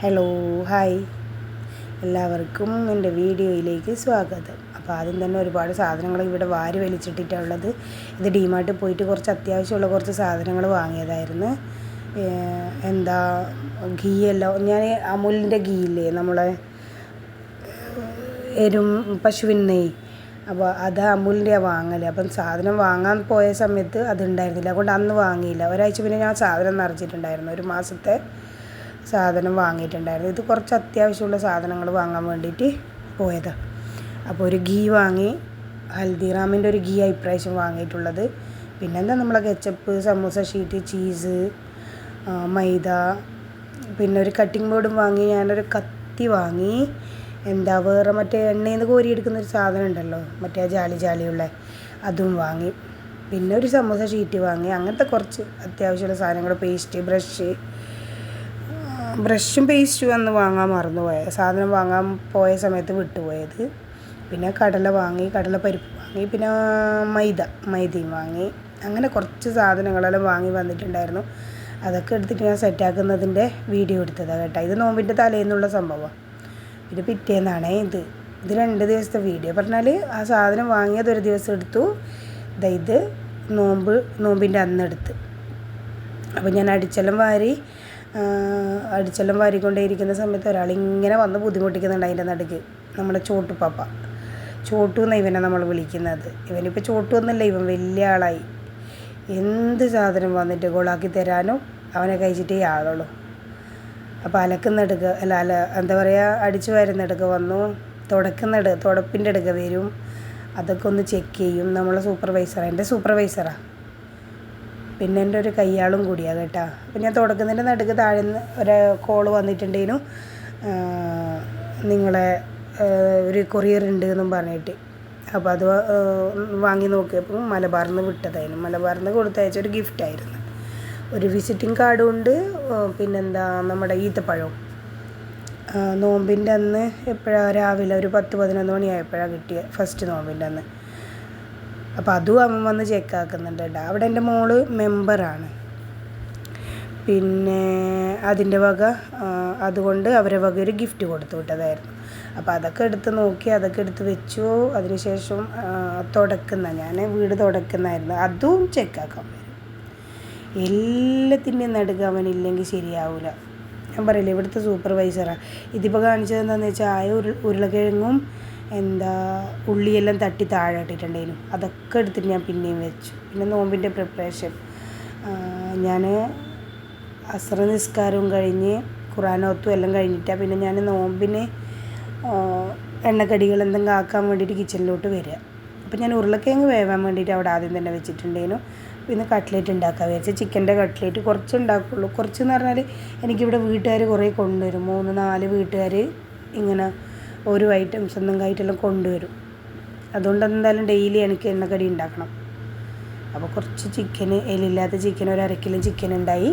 Hello hi എല്ലാവർക്കും എൻ്റെ വീഡിയോയിലേക്ക് സ്വാഗതം. അപ്പോൾ ആദ്യം തന്നെ ഒരുപാട് സാധനങ്ങൾ ഇവിടെ വാരി വലിച്ചിട്ടിട്ടുള്ളത്. ഇത് ഡിമാർട്ടിൽ പോയിട്ട് കുറച്ച് അത്യാവശ്യമുള്ള കുറച്ച് സാധനങ്ങൾ വാങ്ങിയതായിരുന്നു. എന്താ ഗീ എല്ലാം ഞാൻ അമുലിൻ്റെ ഗീ ഇല്ലേ, നമ്മളെ പശുവിൻ നെയ്യ്, അപ്പോൾ അത് അമുലിൻ്റെയാണ് വാങ്ങൽ. അപ്പം സാധനം വാങ്ങാൻ പോയ സമയത്ത് അതുണ്ടായിരുന്നില്ല, അതുകൊണ്ട് അന്ന് വാങ്ങിയില്ല. ഒരാഴ്ച പിന്നെ ഞാൻ സാധനം നിറച്ചിട്ടുണ്ടായിരുന്നു, ഒരു മാസത്തെ സാധനം വാങ്ങിയിട്ടുണ്ടായിരുന്നു. ഇത് കുറച്ച് അത്യാവശ്യമുള്ള സാധനങ്ങൾ വാങ്ങാൻ വേണ്ടിയിട്ട് പോയതാണ്. അപ്പോൾ ഒരു ഗീ വാങ്ങി, ഹൽദിറാമിൻ്റെ ഒരു ഗീ ഇപ്രാവശ്യം വാങ്ങിയിട്ടുള്ളത്. പിന്നെന്താ നമ്മളെ കെച്ചപ്പ്, സമൂസ ഷീറ്റ്, ചീസ്, മൈദ, പിന്നെ ഒരു കട്ടിംഗ് ബോർഡും വാങ്ങി. ഞാനൊരു കത്തി വാങ്ങി. എന്താ വേറെ മറ്റേ എണ്ണയിൽ നിന്ന് കോരിയെടുക്കുന്നൊരു സാധനം ഉണ്ടല്ലോ, മറ്റേ ജാലിയുള്ള അതും വാങ്ങി. പിന്നെ ഒരു സമൂസ ഷീറ്റ് വാങ്ങി. അങ്ങനത്തെ കുറച്ച് അത്യാവശ്യമുള്ള സാധനങ്ങൾ, പേസ്റ്റ്, ബ്രഷും പേസ്റ്റും അന്ന് വാങ്ങാൻ മറന്നുപോയത്, സാധനം വാങ്ങാൻ പോയ സമയത്ത് വിട്ടുപോയത്. പിന്നെ കടല വാങ്ങി, കടലപ്പരിപ്പ് വാങ്ങി, പിന്നെ മൈദയും വാങ്ങി. അങ്ങനെ കുറച്ച് സാധനങ്ങളെല്ലാം വാങ്ങി വന്നിട്ടുണ്ടായിരുന്നു. അതൊക്കെ എടുത്തിട്ട് ഞാൻ സെറ്റാക്കുന്നതിൻ്റെ വീഡിയോ എടുത്തതാണ് കേട്ടോ. ഇത് നോമ്പിൻ്റെ തലേന്നുള്ള സംഭവമാണ്. പിന്നെ പിറ്റേന്നാണേ ഇത് 2 ദിവസത്തെ വീഡിയോ. പറഞ്ഞാൽ ആ സാധനം വാങ്ങിയത് ഒരു ദിവസം എടുത്തു, ഇത് നോമ്പിൻ്റെ അന്നെടുത്ത്. അപ്പോൾ ഞാൻ അടിച്ചെല്ലാം വാരിക്കൊണ്ടേയിരിക്കുന്ന സമയത്ത് ഒരാളിങ്ങനെ വന്ന് ബുദ്ധിമുട്ടിക്കുന്നുണ്ട് അതിൻ്റെ നടുക്ക്. നമ്മുടെ ചോട്ടു എന്നാണ് ഇവനെ നമ്മൾ വിളിക്കുന്നത്. ഇവനിപ്പോൾ ചോട്ടു എന്നല്ല, ഇവൻ വലിയ ആളായി. എന്ത് സാധനം വന്നിട്ട് ഗോളാക്കി തരാനും അവനെ കഴിച്ചിട്ടേ ആളുള്ളൂ. അപ്പോൾ എന്താ പറയുക, അടിച്ചു വരുന്നിടക്ക് വന്നു, തുടപ്പിൻ്റെ അടുക്ക വരും. അതൊക്കെ ഒന്ന് ചെക്ക് ചെയ്യും. നമ്മളെ എൻ്റെ സൂപ്പർവൈസറാണ്. പിന്നെ എൻ്റെ ഒരു കയ്യാളും കൂടിയാണ് കേട്ടോ. അപ്പം ഞാൻ തുടക്കുന്നതിൻ്റെ നടുക്ക് താഴെ നിന്ന് ഒരു കോള് വന്നിട്ടുണ്ടേനു, നിങ്ങളെ ഒരു കൊറിയർ ഉണ്ട് എന്നും പറഞ്ഞിട്ട്. അപ്പോൾ അത് വാങ്ങി നോക്കിയപ്പോൾ മലബാറിൽ നിന്ന് വിട്ടതായിരുന്നു. മലബാറിൽ നിന്ന് കൊടുത്തയച്ച ഒരു ഗിഫ്റ്റായിരുന്നു. ഒരു വിസിറ്റിംഗ് കാർഡും ഉണ്ട്, പിന്നെന്താ നമ്മുടെ ഈത്തപ്പഴവും. നോമ്പിൻ്റെ അന്ന് എപ്പോഴാണ് രാവിലെ ഒരു 10-11 മണിയായപ്പോഴാണ് കിട്ടിയത്, ഫസ്റ്റ് നോമ്പിൻ്റെ അന്ന്. അപ്പോൾ അതും അവൻ വന്ന് ചെക്കാക്കുന്നുണ്ട് കേട്ടോ. അവിടെ എൻ്റെ മോള് മെമ്പറാണ്. പിന്നെ അതിൻ്റെ വക, അതുകൊണ്ട് അവരെ വക ഒരു ഗിഫ്റ്റ് കൊടുത്തു വിട്ടതായിരുന്നു. അപ്പോൾ അതൊക്കെ എടുത്ത് നോക്കി, അതൊക്കെ എടുത്ത് വെച്ചു. അതിനുശേഷം ഞാൻ വീട് തുടക്കുന്നതായിരുന്നു, അതും ചെക്കാക്കാൻ വരും. എല്ലാത്തിൻ്റെയും നടുക്ക് അവനില്ലെങ്കിൽ ശരിയാവില്ല. ഞാൻ പറയില്ല, ഇവിടുത്തെ സൂപ്പർവൈസറാണ്. ഇതിപ്പോൾ കാണിച്ചത് എന്താണെന്ന് വെച്ചാൽ ഉരുളക്കിഴങ്ങും ഉള്ളിയെല്ലാം തട്ടി താഴെ ഇട്ടിട്ടുണ്ടായിരുന്നു. അതൊക്കെ എടുത്തിട്ട് ഞാൻ പിന്നെയും വെച്ചു. പിന്നെ നോമ്പിൻ്റെ പ്രിപ്പറേഷൻ, ഞാൻ അസ്ര നിസ്കാരവും കഴിഞ്ഞ് ഖുറാനോത്തും എല്ലാം കഴിഞ്ഞിട്ടാണ് പിന്നെ ഞാൻ നോമ്പിന് എണ്ണക്കടികൾ എന്തെങ്കിലും ആക്കാൻ വേണ്ടിയിട്ട് കിച്ചണിലോട്ട് വരിക. അപ്പോൾ ഞാൻ ഉരുളക്കിഴങ്ങ് വേവാൻ വേണ്ടിയിട്ട് അവിടെ ആദ്യം തന്നെ വെച്ചിട്ടുണ്ടായിരുന്നു. പിന്നെ കട്ട്ലേറ്റ് ഉണ്ടാക്കാൻ വിചാരിച്ചു. ചിക്കൻ്റെ കട്ട്ലേറ്റ് കുറച്ച് ഉണ്ടാക്കുള്ളൂ. കുറച്ചെന്ന് പറഞ്ഞാൽ എനിക്കിവിടെ വീട്ടുകാർ കുറേ കൊണ്ടുവരും. 3-4 വീട്ടുകാർ ഇങ്ങനെ ഓരോ ഐറ്റംസ് എന്തെങ്കിലും ആയിട്ടെല്ലാം കൊണ്ടുവരും. അതുകൊണ്ട് എന്തായാലും ഡെയിലി എനിക്ക് എണ്ണക്കടി ഉണ്ടാക്കണം. അപ്പോൾ കുറച്ച് എല്ലില്ലാത്ത ചിക്കൻ, ഒരു 1/2 കിലോ ചിക്കൻ ഉണ്ടായി.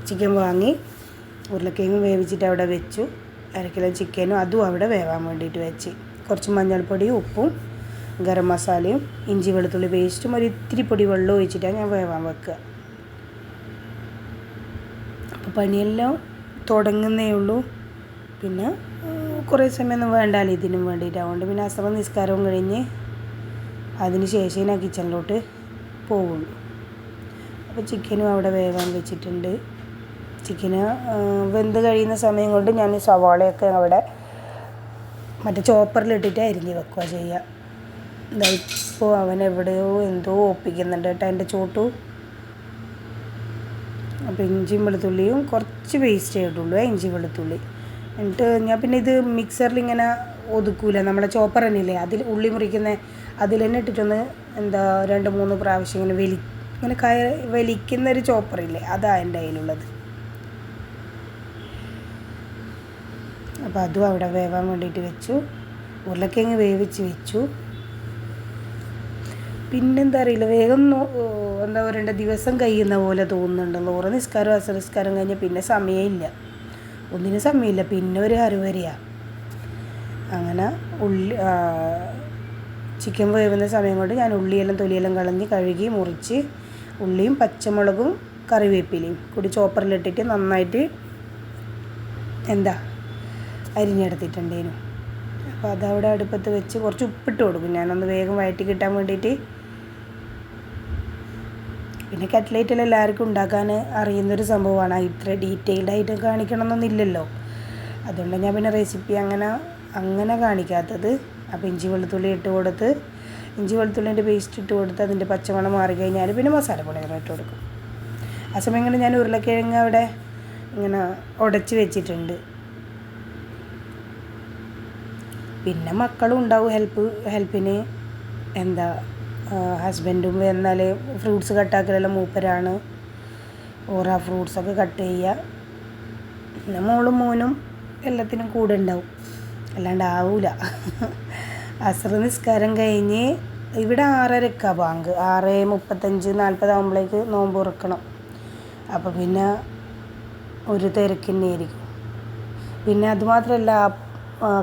ചിക്കൻ വാങ്ങി ഉരുളക്കിഴങ്ങ് വേവിച്ചിട്ട് അവിടെ വെച്ചു. 1/2 കിലോ ചിക്കനും അതും അവിടെ വേവാൻ വേണ്ടിയിട്ട് വെച്ച്. കുറച്ച് മഞ്ഞൾപ്പൊടിയും ഉപ്പും ഗരം മസാലയും ഇഞ്ചി വെളുത്തുള്ളി പേസ്റ്റും ഒരു ഇത്തിരി പൊടി വെള്ളം ഒഴിച്ചിട്ടാണ് ഞാൻ വേവാൻ വെക്കുക. അപ്പോൾ പണിയെല്ലാം തുടങ്ങുന്നേ ഉള്ളൂ. പിന്നെ കുറേ സമയമൊന്നും വേണ്ടാലോ ഇതിനും വേണ്ടിയിട്ട്. അതുകൊണ്ട് പിന്നെ അസ്ര നിസ്കാരവും കഴിഞ്ഞ് അതിന് ശേഷം ഞാൻ കിച്ചണിലോട്ട് പോവുള്ളൂ. അപ്പോൾ ചിക്കനും അവിടെ വേവാൻ വെച്ചിട്ടുണ്ട്. ചിക്കന് വെന്ത് കഴിയുന്ന സമയം കൊണ്ട് ഞാൻ സവാളയൊക്കെ അവിടെ മറ്റേ ചോപ്പറിലിട്ടിട്ട് അരിഞ്ഞ് വെക്കുക ചെയ്യുക. ഇപ്പോൾ അവൻ എവിടെയോ എന്തോ ഒപ്പിക്കുന്നുണ്ട് കേട്ടോ എൻ്റെ ചോട്ടു. അപ്പോൾ ഇഞ്ചിയും വെളുത്തുള്ളിയും കുറച്ച് പേസ്റ്റ് ചെയ്തിട്ടുള്ളൂ, ഇഞ്ചി വെളുത്തുള്ളി. എന്നിട്ട് ഞാൻ പിന്നെ ഇത് മിക്സറിൽ ഇങ്ങനെ ഒതുക്കൂല, നമ്മളെ ചോപ്പർ തന്നെയില്ലേ, അതിൽ ഉള്ളി മുറിക്കുന്ന അതിൽ തന്നെ ഇട്ടിട്ടൊന്ന് 2-3 പ്രാവശ്യം ഇങ്ങനെ വലിക്കുന്നൊരു ചോപ്പറില്ലേ, അതാണ് എൻ്റെ കയ്യിലുള്ളത്. അപ്പോൾ അതും അവിടെ വേവാൻ വേണ്ടിയിട്ട് വെച്ചു. ഉരുളക്കിഴങ്ങ് വേവിച്ച് വെച്ചു. പിന്നെന്താ അറിയില്ല, വേഗം എന്താ പറയണ്ട, ദിവസം കഴിയുന്ന പോലെ തോന്നുന്നുണ്ട്. ലോറ നിസ്കാരം അസ്ര നിസ്കാരം കഴിഞ്ഞാൽ പിന്നെ സമയമില്ല, ഒന്നിനും സമയമില്ല. പിന്നെ ഒരു ഹരുവരിയാണ്. അങ്ങനെ ചിക്കൻ വേവുന്ന സമയം കൊണ്ട് ഞാൻ തൊലിയെല്ലാം കളഞ്ഞ് കഴുകി മുറിച്ച് ഉള്ളിയും പച്ചമുളകും കറിവേപ്പിലയും കൂടി ചോപ്പറിലിട്ടിട്ട് നന്നായിട്ട് എന്താ അരിഞ്ഞെടുത്തിട്ടുണ്ടേനു. അപ്പോൾ അതവിടെ അടുപ്പത്ത് വെച്ച് കുറച്ച് ഉപ്പിട്ട് കൊടുക്കും ഞാനൊന്ന് വേഗം വഴറ്റി കിട്ടാൻ വേണ്ടിയിട്ട്. പിന്നെ കട്ട്ലേറ്റിൽ എല്ലാവർക്കും ഉണ്ടാക്കാൻ അറിയുന്നൊരു സംഭവമാണ്, ഇത്ര ഡീറ്റെയിൽഡായിട്ട് കാണിക്കണമെന്നൊന്നുമില്ലല്ലോ. അതുകൊണ്ട് ഞാൻ പിന്നെ റെസിപ്പി അങ്ങനെ കാണിക്കാത്തത്. അപ്പോൾ ഇഞ്ചി വെളുത്തുള്ളി ഇട്ട് കൊടുത്ത്, ഇഞ്ചി വെളുത്തുള്ളിൻ്റെ പേസ്റ്റ് ഇട്ട് കൊടുത്ത് അതിൻ്റെ പച്ചമണം മാറിക്കഴിഞ്ഞാൽ പിന്നെ മസാലപ്പൊടികൾ ഇട്ട് കൊടുക്കും. ആ സമയം കൊണ്ട് ഞാൻ ഉരുളക്കിഴങ്ങ് അവിടെ ഇങ്ങനെ ഉടച്ച് വെച്ചിട്ടുണ്ട്. പിന്നെ മക്കളും ഉണ്ടാവും ഹെൽപ്പിന്. എന്താ ഹസ്ബൻഡും എന്നാൽ ഫ്രൂട്ട്സ് കട്ടാക്കലെല്ലാം മൂപ്പരാണ്. ഓരോ ഫ്രൂട്ട്സൊക്കെ കട്ട് ചെയ്യുക. പിന്നെ മോളും മോനും എല്ലാത്തിനും കൂടെ ഉണ്ടാവും, അല്ലാണ്ട് ആവൂല. അസ്ർ നിസ്കാരം കഴിഞ്ഞ് ഇവിടെ 6:30 ബാങ്ക്, 6:35 ആകുമ്പോഴേക്ക് നോമ്പ് തുറക്കണം. അപ്പോൾ പിന്നെ ഒരു തിരക്ക് തന്നെയായിരിക്കും. പിന്നെ അതുമാത്രമല്ല,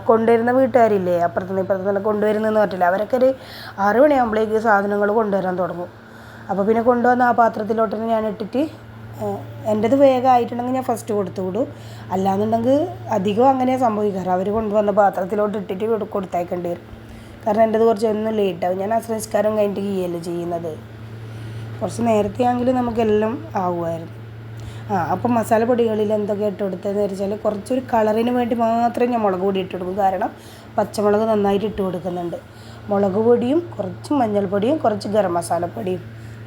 കൊണ്ടുവരുന്ന വീട്ടുകാരില്ലേ, അപ്പുറത്തുനിന്ന് ഇപ്പുറത്തുനിന്ന് കൊണ്ടുവരുന്നതെന്ന് പറഞ്ഞില്ല, അവരൊക്കെ ഒരു 6 മണിയാകുമ്പോഴേക്ക് സാധനങ്ങൾ കൊണ്ടുവരാൻ തുടങ്ങും. അപ്പോൾ പിന്നെ കൊണ്ടുവന്ന ആ പാത്രത്തിലോട്ട് ഞാൻ ഇട്ടിട്ട്, എൻ്റെത് വേഗം ആയിട്ടുണ്ടെങ്കിൽ ഞാൻ ഫസ്റ്റ് കൊടുത്തു വിടും. അല്ലാന്നുണ്ടെങ്കിൽ അധികം അങ്ങനെ സംഭവിക്കാറ്, അവർ കൊണ്ടുവന്ന പാത്രത്തിലോട്ട് ഇട്ടിട്ട് കൊടുത്തയക്കേണ്ടി വരും. കാരണം എൻ്റെത് കുറച്ച് ഒന്നും ലേറ്റാവും. ഞാൻ അസ്രസ്കാരം കഴിഞ്ഞിട്ട് കീയല്ലേ ചെയ്യുന്നത്. കുറച്ച് നേരത്തെ ആണെങ്കിലും നമുക്കെല്ലാം ആവുമായിരുന്നു. അപ്പം മസാലപ്പൊടികളിൽ എന്തൊക്കെ ഇട്ട് കൊടുത്തതെന്ന് വെച്ചാൽ, കുറച്ചൊരു കളറിന് വേണ്ടി മാത്രമേ ഞാൻ മുളക് പൊടി ഇട്ട് കൊടുക്കും. കാരണം പച്ചമുളക് നന്നായിട്ട് ഇട്ട് കൊടുക്കുന്നുണ്ട്. മുളക് പൊടിയും കുറച്ച് മഞ്ഞൾപ്പൊടിയും കുറച്ച് ഗരം മസാലപ്പൊടിയും,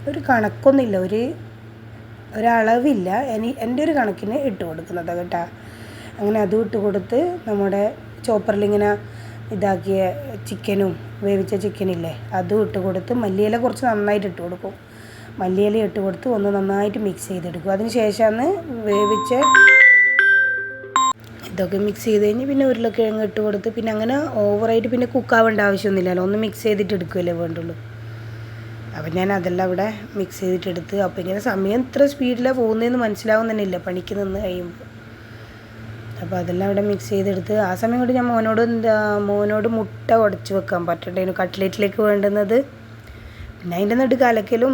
ഒരു കണക്കൊന്നുമില്ല, ഒരളവില്ല, എൻ്റെ ഒരു കണക്കിന് ഇട്ട് കൊടുക്കുന്നത് കേട്ടോ. അങ്ങനെ അതും ഇട്ട് കൊടുത്ത് നമ്മുടെ ചോപ്പറിലിങ്ങനെ ഇതാക്കിയ ചിക്കനും വേവിച്ച ചിക്കനില്ലേ അതും ഇട്ട് കൊടുത്ത്, മല്ലിയില കുറച്ച് നന്നായിട്ട് ഇട്ട് കൊടുക്കും. മല്ലിയില ഇട്ട് കൊടുത്ത് ഒന്ന് നന്നായിട്ട് മിക്സ് ചെയ്തെടുക്കും. അതിന് ശേഷമാണ് വേവിച്ച ഇതൊക്കെ മിക്സ് ചെയ്ത് കഴിഞ്ഞ് പിന്നെ ഉരുളക്കിഴങ്ങ് ഇട്ട് കൊടുത്ത്, പിന്നെ അങ്ങനെ ഓവറായിട്ട് പിന്നെ കുക്കാവേണ്ട ആവശ്യമൊന്നുമില്ലല്ലോ, ഒന്ന് മിക്സ് ചെയ്തിട്ട് എടുക്കുകയല്ലേ വേണ്ടുള്ളൂ. അപ്പം ഞാൻ അതെല്ലാം അവിടെ മിക്സ് ചെയ്തിട്ടെടുത്ത്. അപ്പോൾ ഇങ്ങനെ സമയം ഇത്ര സ്പീഡിലാണ് പോകുന്നതെന്ന് മനസ്സിലാവുന്നില്ല പണിക്ക് നിന്ന് കഴിയുമ്പോൾ. അപ്പോൾ അതെല്ലാം അവിടെ മിക്സ് ചെയ്തെടുത്ത്, ആ സമയം കൊണ്ട് ഞാൻ മോനോട് മുട്ട ഉടച്ച് വെക്കാൻ പറ്റണ്ടായിരുന്നു കട്ട്ലേറ്റിലേക്ക് വേണ്ടുന്നത്. പിന്നെ അതിൻ്റെ നടുക്ക് കലക്കലും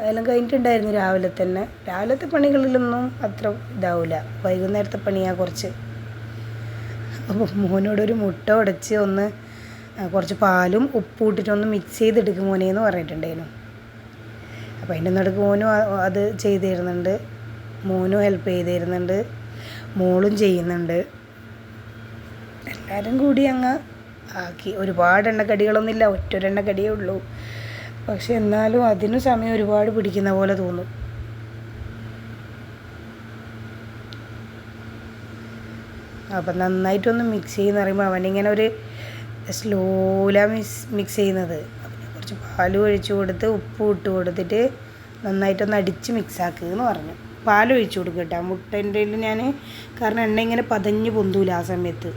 എല്ലാം കഴിഞ്ഞിട്ടുണ്ടായിരുന്നു രാവിലെ തന്നെ. രാവിലത്തെ പണികളിലൊന്നും അത്ര ഇതാവില്ല, വൈകുന്നേരത്തെ പണിയാണ് കുറച്ച്. അപ്പോൾ മോനോടൊരു മുട്ട ഉടച്ച് കുറച്ച് പാലും ഉപ്പും ഇട്ടിട്ടൊന്ന് മിക്സ് ചെയ്തെടുക്കും മോനേന്ന് പറഞ്ഞിട്ടുണ്ടായിരുന്നു. അപ്പോൾ അതിൻ്റെ നടുക്ക് മോനും അത് ചെയ്ത് തരുന്നുണ്ട്, മോനും ഹെൽപ്പ് ചെയ്ത് തരുന്നുണ്ട്, മോളും ചെയ്യുന്നുണ്ട്. എല്ലാവരും കൂടി അങ്ങ് ആക്കി. ഒരുപാട് എണ്ണക്കടികളൊന്നുമില്ല, ഒറ്റൊരെണ്ണക്കടിയേ ഉള്ളൂ. പക്ഷെ എന്നാലും അതിന് സമയം ഒരുപാട് പിടിക്കുന്ന പോലെ തോന്നും. അപ്പം നന്നായിട്ടൊന്ന് മിക്സ് ചെയ്യുന്ന പറയുമ്പോൾ അവനിങ്ങനെ ഒരു സ്ലോയിലാണ് മിക്സ് ചെയ്യുന്നത്. അപ്പം ഞാൻ കുറച്ച് പാൽ ഒഴിച്ച് കൊടുത്ത് ഉപ്പ് ഇട്ട് കൊടുത്തിട്ട് നന്നായിട്ടൊന്ന് അടിച്ച് മിക്സാക്കുകയെന്ന് പറഞ്ഞു. പാലൊഴിച്ച് കൊടുക്കും കേട്ടോ മുട്ടേൻ്റെ ഞാൻ, കാരണം എണ്ണ ഇങ്ങനെ പതഞ്ഞ് പൊന്തൂല ആ സമയത്ത്.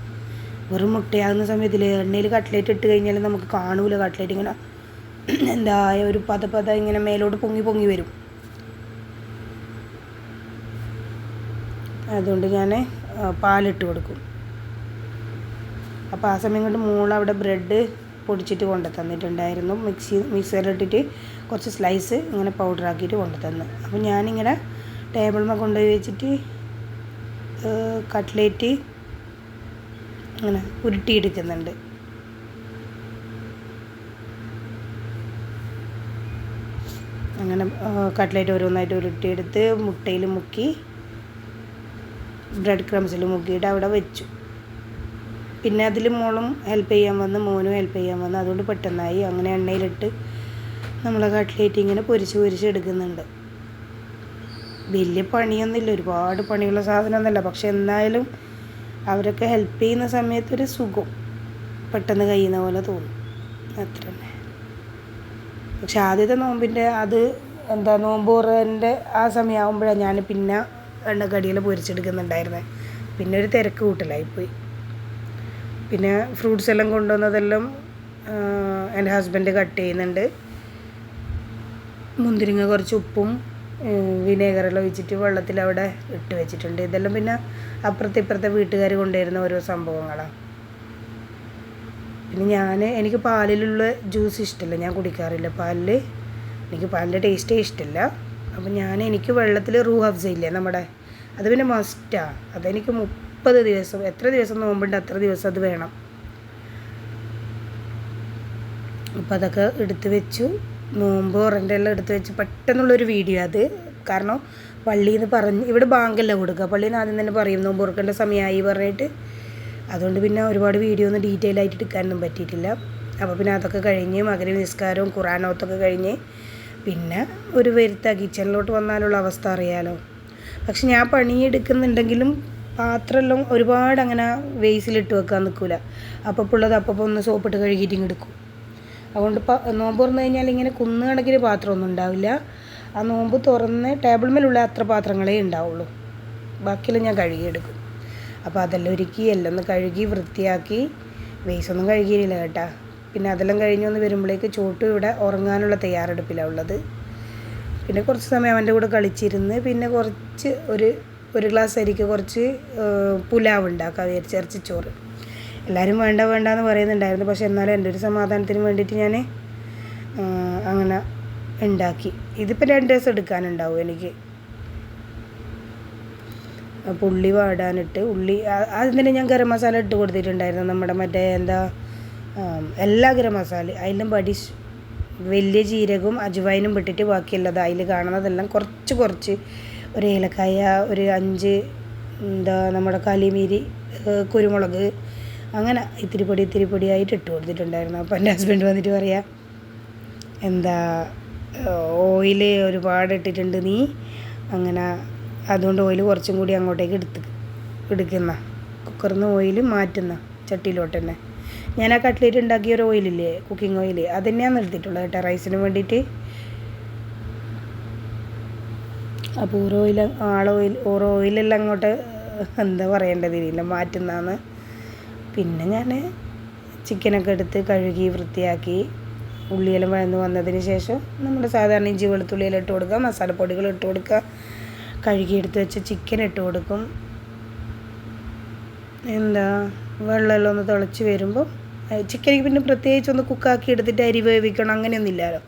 വെറും മുട്ടയാകുന്ന സമയത്തിൽ എണ്ണയിൽ കട്ട്ലേറ്റ് ഇട്ട് കഴിഞ്ഞാൽ നമുക്ക് കാണൂല കട്ട്ലേറ്റ് ഇങ്ങനെ ഒരു പത ഇങ്ങനെ മേലോട്ട് പൊങ്ങി വരും. അതുകൊണ്ട് ഞാൻ പാലിട്ട് കൊടുക്കും. അപ്പോൾ ആ സമയം കൊണ്ട് മോളവിടെ ബ്രെഡ് പൊടിച്ചിട്ട് കൊണ്ടു തന്നിട്ടുണ്ടായിരുന്നു. മിക്സറിലിട്ടിട്ട് കുറച്ച് സ്ലൈസ് ഇങ്ങനെ പൗഡറാക്കിയിട്ട് കൊണ്ടു തന്നു. അപ്പോൾ ഞാനിങ്ങനെ ടേബിളിൽ കൊണ്ടുപോയി വെച്ചിട്ട് കട്ട്ലേറ്റ് ഇങ്ങനെ ഉരുട്ടിയെടുക്കുന്നുണ്ട്. അങ്ങനെ കട്ട്ലേറ്റ് ഓരോന്നായിട്ട് ഉരുട്ടിയെടുത്ത് മുട്ടയിൽ മുക്കി ബ്രെഡ് ക്രംസിൽ മുക്കിയിട്ട് അവിടെ വെച്ചു. പിന്നെ അതിൽ മോളും ഹെൽപ്പ് ചെയ്യാൻ വന്ന്, മോനും ഹെൽപ്പ് ചെയ്യാൻ വന്ന്, അതുകൊണ്ട് പെട്ടെന്നായി. അങ്ങനെ എണ്ണയിലിട്ട് നമ്മളെ കട്ട്ലേറ്റ് ഇങ്ങനെ പൊരിച്ചെടുക്കുന്നുണ്ട്. വലിയ പണിയൊന്നുമില്ല, ഒരുപാട് പണിയുള്ള സാധനമൊന്നുമല്ല. പക്ഷെ എന്നാലും അവരൊക്കെ ഹെൽപ്പ് ചെയ്യുന്ന സമയത്തൊരു സുഖം, പെട്ടെന്ന് കഴിയുന്ന പോലെ തോന്നും, അത്ര തന്നെ. പക്ഷെ ആദ്യത്തെ നോമ്പിൻ്റെ നോമ്പ് തുറൻ്റെ ആ സമയമാകുമ്പോഴാണ് ഞാൻ പിന്നെ എണ്ണക്കടികൾ പൊരിച്ചെടുക്കുന്നുണ്ടായിരുന്നത്. പിന്നെ ഒരു തിരക്ക് കൂട്ടലായിപ്പോയി. പിന്നെ ഫ്രൂട്ട്സ് എല്ലാം കൊണ്ടുവന്നതെല്ലാം എൻ്റെ ഹസ്ബൻഡ് കട്ട് ചെയ്യുന്നുണ്ട്. മുന്തിരിങ്ങ കുറച്ച് ഉപ്പും വിനേഗറെല്ലാം ഒഴിച്ചിട്ട് വെള്ളത്തിൽ അവിടെ ഇട്ട് വെച്ചിട്ടുണ്ട്. ഇതെല്ലാം പിന്നെ ഇപ്പുറത്തെ വീട്ടുകാർ കൊണ്ടുവരുന്ന ഓരോ സംഭവങ്ങളാണ്. പിന്നെ എനിക്ക് പാലിലുള്ള ജ്യൂസ് ഇഷ്ടമില്ല, ഞാൻ കുടിക്കാറില്ല പാലിൽ. എനിക്ക് പാലിൻ്റെ ടേസ്റ്റേ ഇഷ്ടമില്ല. അപ്പം എനിക്ക് വെള്ളത്തിൽ റൂഹ് അഫ്സ ഇല്ലേ നമ്മുടെ, അത് പിന്നെ മസ്റ്റാണ്. അതെനിക്ക് 30 ദിവസം, എത്ര ദിവസം നോമ്പുണ്ട് അത്ര ദിവസം അത് വേണം. അപ്പോൾ അതൊക്കെ എടുത്ത് വെച്ചു. നോമ്പ് ഉറൻ്റെല്ലാം എടുത്ത് വെച്ച് പെട്ടെന്നുള്ളൊരു വീഡിയോ അത്. കാരണം പള്ളിയിൽ നിന്ന് പറഞ്ഞ് ഇവിടെ ബാങ്കെല്ലാം കൊടുക്കുക, പള്ളിയിൽ നിന്ന് ആദ്യം തന്നെ പറയും നോമ്പ് ഉറക്കേണ്ട സമയമായി പറഞ്ഞിട്ട്. അതുകൊണ്ട് പിന്നെ ഒരുപാട് വീഡിയോ ഒന്നും ഡീറ്റെയിൽ ആയിട്ട് എടുക്കാനൊന്നും പറ്റിയിട്ടില്ല. അപ്പോൾ പിന്നെ അതൊക്കെ കഴിഞ്ഞ് മഗ്‌രിബ് നിസ്കാരവും ഖുർആനോത്തൊക്കെ കഴിഞ്ഞ് പിന്നെ ഒരു വരുത്ത കിച്ചണിലോട്ട് വന്നാലുള്ള അവസ്ഥ അറിയാലോ. പക്ഷെ ഞാൻ പണിയെടുക്കുന്നുണ്ടെങ്കിലും പാത്രമെല്ലാം ഒരുപാട് അങ്ങനെ വേസിലിട്ട് വെക്കാൻ നിൽക്കില്ല. അപ്പോൾ ഉള്ളത് അപ്പോൾ ഒന്ന് സോപ്പിട്ട് കഴുകിയിട്ട് ഇങ്ങ് എടുക്കും. അതുകൊണ്ട് നോമ്പ് തുറന്നു കഴിഞ്ഞാൽ ഇങ്ങനെ കുന്ന് കണക്കിന് പാത്രമൊന്നും ഉണ്ടാവില്ല. ആ നോമ്പ് തുറന്ന് ടേബിൾ മേലുള്ള അത്ര പാത്രങ്ങളേ ഉണ്ടാവുള്ളൂ, ബാക്കിയെല്ലാം ഞാൻ കഴുകിയെടുക്കും. അപ്പോൾ അതെല്ലാം ഒരുക്കി എല്ലാം ഒന്ന് കഴുകി വൃത്തിയാക്കി. വേസൊന്നും കഴുകിയില്ല കേട്ടാ. പിന്നെ അതെല്ലാം കഴിഞ്ഞ് വന്ന് വരുമ്പോഴേക്ക് ചോട്ടു ഇവിടെ ഉറങ്ങാനുള്ള തയ്യാറെടുപ്പിലാണ് ഉള്ളത്. പിന്നെ കുറച്ച് സമയം അവൻ്റെ കൂടെ കളിച്ചിരുന്ന് പിന്നെ കുറച്ച് ഒരു ഗ്ലാസ് അരിക്ക് കുറച്ച് പുലാവ് ഉണ്ടാക്കാൻ വിചാരിച്ച്, ഇറച്ചിച്ചോറ്. എല്ലാവരും വേണ്ടെന്ന് പറയുന്നുണ്ടായിരുന്നു. പക്ഷെ എന്നാലും എൻ്റെ ഒരു സമാധാനത്തിന് വേണ്ടിയിട്ട് ഞാൻ അങ്ങനെ ഉണ്ടാക്കി. ഇതിപ്പോൾ 2 ദിവസം എടുക്കാനുണ്ടാവും എനിക്ക്. അപ്പോൾ ഉള്ളി വാടാനിട്ട് ആദ്യം തന്നെ ഞാൻ ഗരം മസാല ഇട്ട് കൊടുത്തിട്ടുണ്ടായിരുന്നു. നമ്മുടെ മറ്റേ എല്ലാ ഗരം മസാല അതിലും വലിയ ജീരകവും അജുവൈനും ഇട്ടിട്ട് ബാക്കിയുള്ളത് അതിൽ കാണുന്നതെല്ലാം കുറച്ച് ഒരു ഏലക്കായ, ഒരു 5 നമ്മുടെ കാലിമീരി, കുരുമുളക്, അങ്ങനെ ഇത്തിരി പൊടിയായിട്ട് ഇട്ട് കൊടുത്തിട്ടുണ്ടായിരുന്നു. അപ്പോൾ എൻ്റെ ഹസ്ബൻഡ് വന്നിട്ട് പറയാം, ഓയിൽ ഒരുപാട് ഇട്ടിട്ടുണ്ട് നീ, അങ്ങനെ അതുകൊണ്ട് ഓയിൽ കുറച്ചും കൂടി അങ്ങോട്ടേക്ക് എടുക്കുന്ന കുക്കറിൽ നിന്ന് ഓയിൽ മാറ്റുന്ന ചട്ടിയിലോട്ട് തന്നെ. ഞാൻ ആ കട്ട്ലേറ്റ് ഉണ്ടാക്കിയ ഒരു ഓയിലില്ലേ, കുക്കിംഗ് ഓയിൽ, അത് തന്നെയാണ് എടുത്തിട്ടുള്ളത് കേട്ടോ റൈസിന് വേണ്ടിയിട്ട്. അപ്പോൾ ഓരോ ഓയിലെല്ലാം അങ്ങോട്ട് പറയേണ്ടതില്ല, മാറ്റുന്നതാണ്. പിന്നെ ഞാൻ ചിക്കനൊക്കെ എടുത്ത് കഴുകി വൃത്തിയാക്കി ഉള്ളിയെല്ലാം വഴന്ന് വന്നതിന് ശേഷം നമ്മുടെ സാധാരണ ഇഞ്ചി വെളുത്തുള്ളിയെല്ലാം ഇട്ട് കൊടുക്കുക, മസാലപ്പൊടികൾ ഇട്ട് കൊടുക്കുക, കഴുകിയെടുത്ത് വെച്ച് ചിക്കൻ ഇട്ട് കൊടുക്കും. വെള്ളമെല്ലാം ഒന്ന് തിളച്ച് വരുമ്പോൾ ചിക്കനിക്ക് പിന്നെ പ്രത്യേകിച്ച് ഒന്ന് കുക്കാക്കി എടുത്തിട്ട് അരി വേവിക്കണം അങ്ങനെയൊന്നുമില്ലല്ലോ.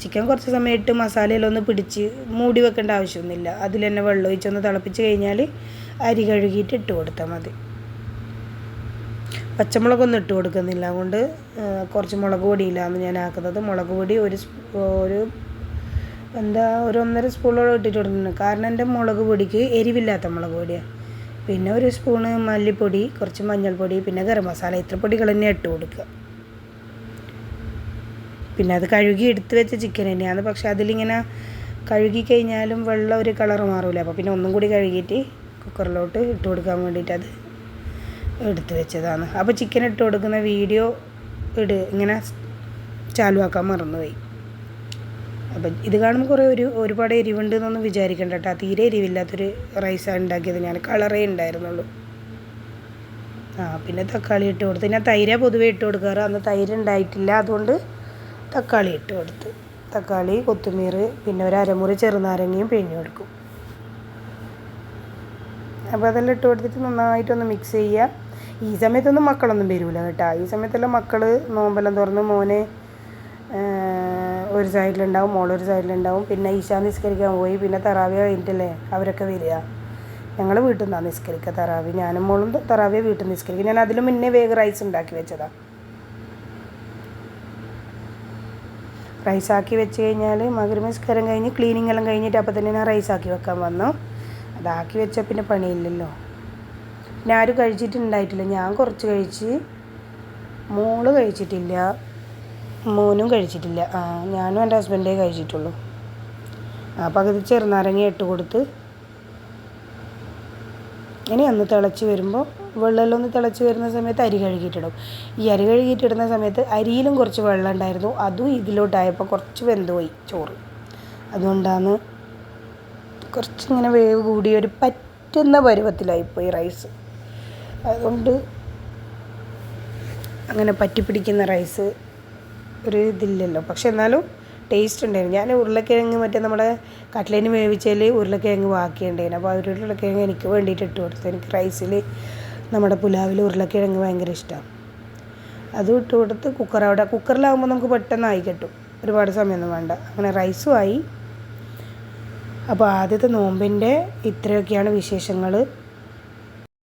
ചിക്കൻ കുറച്ച് സമയം ഇട്ട് മസാലയെല്ലാം ഒന്ന് പിടിച്ച് മൂടി വെക്കേണ്ട ആവശ്യമൊന്നുമില്ല. അതിൽ തന്നെ വെള്ളം ഒഴിച്ചൊന്ന് തിളപ്പിച്ച് കഴിഞ്ഞാൽ അരി കഴുകിയിട്ട് ഇട്ട് കൊടുത്താൽ മതി. പച്ചമുളകൊന്നും ഇട്ട് കൊടുക്കുന്നില്ല, അതുകൊണ്ട് കുറച്ച് മുളക് പൊടിയില്ലാന്ന് ഞാൻ ആക്കുന്നത്. മുളക് പൊടി ഒരു 1.5 സ്പൂണോളം ഇട്ടിട്ട് കൊടുക്കുന്നുണ്ട്. കാരണം എൻ്റെ മുളക് പൊടിക്ക് എരിവില്ലാത്ത മുളക് പൊടിയാണ്. പിന്നെ 1 സ്പൂണ് മല്ലിപ്പൊടി, കുറച്ച് മഞ്ഞൾപ്പൊടി, പിന്നെ ഗരം മസാല, ഇത്ര പൊടികൾ തന്നെ ഇട്ട് കൊടുക്കുക. പിന്നെ അത് കഴുകി എടുത്ത് വെച്ച ചിക്കൻ തന്നെയാണ്. പക്ഷെ അതിലിങ്ങനെ കഴുകി കഴിഞ്ഞാലും വെള്ളം ഒരു കളർ മാറില്ല. അപ്പോൾ പിന്നെ ഒന്നും കൂടി കഴുകിയിട്ട് കുക്കറിലോട്ട് ഇട്ട് കൊടുക്കാൻ വേണ്ടിയിട്ട് അത് എടുത്ത് വെച്ചതാണ്. അപ്പോൾ ചിക്കൻ ഇട്ട് കൊടുക്കുന്ന വീഡിയോ ഇങ്ങനെ ചാലുവാക്കാൻ മറന്നുപോയി. അപ്പം ഇത് കാണുമ്പോൾ ഒരുപാട് എരിവുണ്ട് എന്നൊന്നും വിചാരിക്കണ്ട കേട്ടോ. തീരെ എരിവില്ലാത്തൊരു റൈസാണ് ഉണ്ടാക്കിയത് ഞാൻ, കളറേ ഉണ്ടായിരുന്നുള്ളൂ. പിന്നെ തക്കാളി ഇട്ട് കൊടുത്ത്. ഞാൻ തൈര് പൊതുവേ ഇട്ട് കൊടുക്കാറ്, അന്ന് തൈര് ഉണ്ടായിട്ടില്ല, അതുകൊണ്ട് തക്കാളി ഇട്ട് കൊടുത്ത്. തക്കാളി, കൊത്തുമീർ, പിന്നെ ഒരു അരമുറി ചെറുനാരങ്ങയും പിഴിഞ്ഞ് കൊടുക്കും. അപ്പോൾ അതെല്ലാം ഇട്ട് കൊടുത്തിട്ട് നന്നായിട്ടൊന്ന് മിക്സ് ചെയ്യുക. ഈ സമയത്തൊന്നും മക്കളൊന്നും വരില്ല കേട്ടോ. ഈ സമയത്തെല്ലാം മക്കൾ നോമ്പെല്ലാം തുറന്ന് മോനെ ഒരു സൈഡിലുണ്ടാവും, മോളൊരു സൈഡിലുണ്ടാവും. പിന്നെ ഈശാ നിസ്കരിക്കാൻ പോയി, പിന്നെ തറാവിയ കഴിഞ്ഞിട്ടല്ലേ അവരൊക്കെ വരിക. ഞങ്ങൾ വീട്ടിൽ നിന്നാണ് നിസ്കരിക്കുക തറാവി. ഞാനും മോളും തറാവിയ വീട്ടിൽ നിസ്കരിക്കുക. ഞാൻ അതിലും മുന്നേ വേഗം റൈസ് ഉണ്ടാക്കി വെച്ചതാണ്. റൈസാക്കി വെച്ച് കഴിഞ്ഞാൽ മഗ്‌രിബ് നിസ്കാരം കഴിഞ്ഞ് ക്ലീനിങ് എല്ലാം കഴിഞ്ഞിട്ട് അപ്പോൾ തന്നെ ഞാൻ റൈസാക്കി വെക്കാൻ വന്നു. അതാക്കി വെച്ചാൽ പിന്നെ പണിയില്ലല്ലോ. പിന്നെ ആരും കഴിച്ചിട്ടുണ്ടായിട്ടില്ല. ഞാൻ കുറച്ച് കഴിച്ച്, മോള് കഴിച്ചിട്ടില്ല, മോനും കഴിച്ചിട്ടില്ല. ഞാനും എൻ്റെ ഹസ്ബൻഡേ കഴിച്ചിട്ടുള്ളൂ. പകുതി ചെറുനാരങ്ങ ഇട്ട് കൊടുത്ത് ഇനി ഒന്ന് തിളച്ച് വരുമ്പോൾ വെള്ളമെല്ലാം ഒന്ന് തിളച്ച് വരുന്ന സമയത്ത് അരി കഴുകിയിട്ടിടും. ഈ അരി കഴുകിയിട്ടിടുന്ന സമയത്ത് അരിയിലും കുറച്ച് വെള്ളം ഉണ്ടായിരുന്നു, അതും ഇതിലോട്ടായപ്പോൾ കുറച്ച് വെന്തുപോയി ചോറ്. അതുകൊണ്ടാണ് കുറച്ചിങ്ങനെ വേവ് കൂടി ഒരു പറ്റുന്ന പരുവത്തിലായിപ്പോയി റൈസ്. അതുകൊണ്ട് അങ്ങനെ പറ്റിപ്പിടിക്കുന്ന റൈസ് ഒരു ഇതില്ലല്ലോ. പക്ഷെ എന്നാലും ടേസ്റ്റ് ഉണ്ടായിരുന്നു. ഞാൻ ഉരുളക്കിഴങ്ങ് മറ്റേ നമ്മുടെ കട്ട്ലേറ്റ് വേവിച്ചാൽ ഉരുളക്കിഴങ്ങ് ബാക്കിയുണ്ടായിരുന്നു. അപ്പോൾ ഉരുളക്കിഴങ്ങ് എനിക്ക് വേണ്ടിയിട്ട് ഇട്ട് കൊടുത്തു. എനിക്ക് റൈസിൽ നമ്മുടെ പുലാവിൽ ഉരുളക്കിഴങ്ങ് ഭയങ്കര ഇഷ്ടമാണ്. അതും ഇട്ട് കൊടുത്ത് കുക്കറിലാകുമ്പോൾ നമുക്ക് പെട്ടെന്നായി കിട്ടും, ഒരുപാട് സമയമൊന്നും വേണ്ട. അങ്ങനെ റൈസും ആയി. അപ്പോൾ ആദ്യത്തെ നോമ്പിൻ്റെ ഇത്രയൊക്കെയാണ് വിശേഷങ്ങൾ.